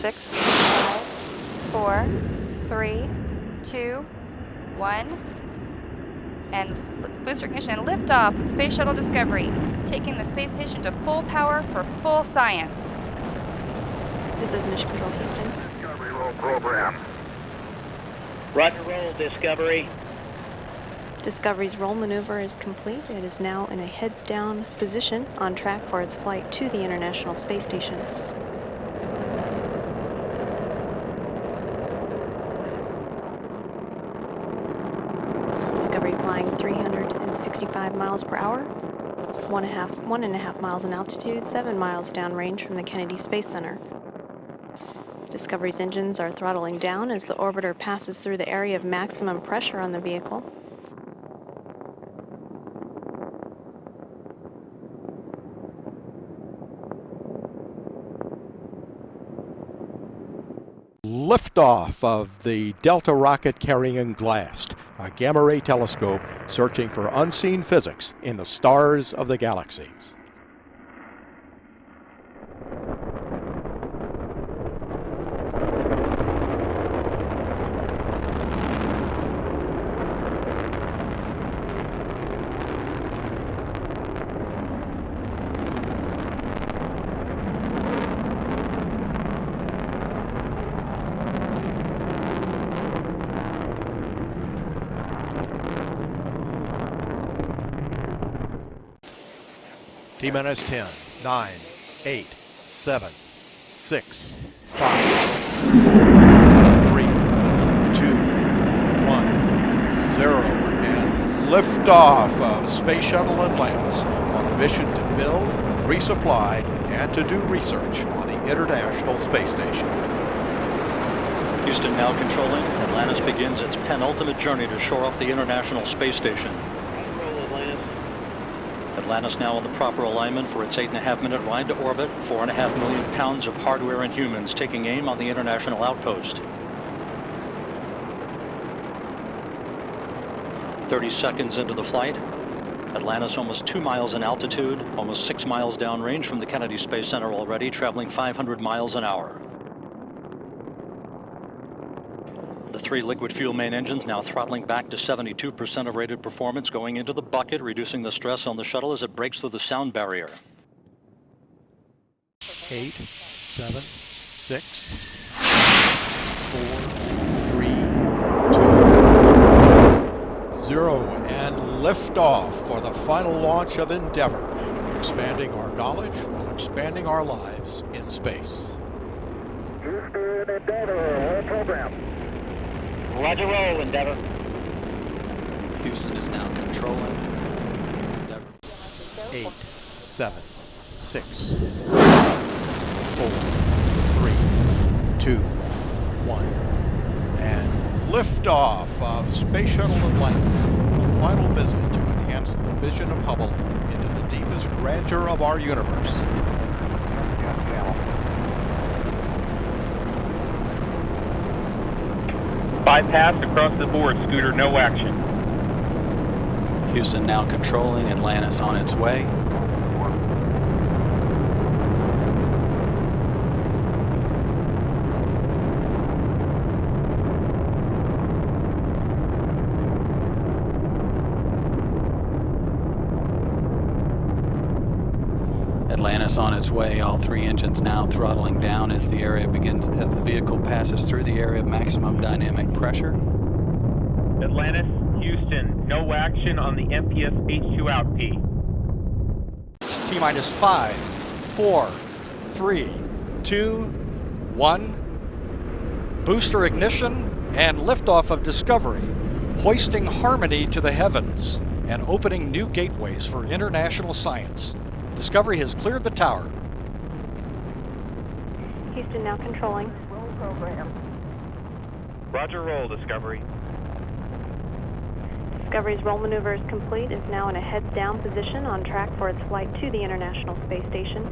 6, 5, 4, 3, 2, 1. And booster ignition and liftoff of Space Shuttle Discovery, taking the space station to full power for full science. This is Mission Control, Houston. Discovery roll program. Roger, roll, Discovery. Discovery's roll maneuver is complete. It is now in a heads-down position on track for its flight to the International Space Station. Discovery flying 365 miles per hour, 1.5 miles in altitude, 7 miles downrange from the Kennedy Space Center. Discovery's engines are throttling down as the orbiter passes through the area of maximum pressure on the vehicle. Liftoff of the Delta rocket carrying GLAST, a gamma-ray telescope searching for unseen physics in the stars of the galaxies. T-minus 10, 9, 8, 7, 6, 5, 3, 2, 1, 0, and liftoff of Space Shuttle Atlantis on a mission to build, resupply, and to do research on the International Space Station. Houston now controlling. Atlantis begins its penultimate journey to shore up the International Space Station. Atlantis now in the proper alignment for its 8.5-minute ride to orbit, 4.5 million pounds of hardware and humans taking aim on the International Outpost. 30 seconds into the flight, Atlantis almost 2 miles in altitude, almost 6 miles downrange from the Kennedy Space Center already, traveling 500 miles an hour. The 3 liquid fuel main engines now throttling back to 72% of rated performance, going into the bucket, reducing the stress on the shuttle as it breaks through the sound barrier. 8, 7, 6, 4, 3, 2, 0, and liftoff for the final launch of Endeavour, expanding our knowledge while expanding our lives in space. Houston, Endeavour, roll program. Roger, roll, Endeavour. Houston is now controlling. Endeavour. 8, 7, 6, 4, 3, 2, 1, and liftoff of Space Shuttle Atlantis, a final visit to enhance the vision of Hubble into the deepest grandeur of our universe. Bypass across the board, Scooter, no action. Houston now controlling. Atlantis on its way. Atlantis on its way, all 3 engines now throttling down as the vehicle passes through the area of maximum dynamic pressure. Atlantis, Houston, no action on the MPS H2 out P. T-minus 5, 4, 3, 2, 1. Booster ignition and liftoff of Discovery, hoisting harmony to the heavens and opening new gateways for international science. Discovery has cleared the tower. Houston now controlling. Roll program. Roger, roll, Discovery. Discovery's roll maneuver is complete. It is now in a heads-down position on track for its flight to the International Space Station.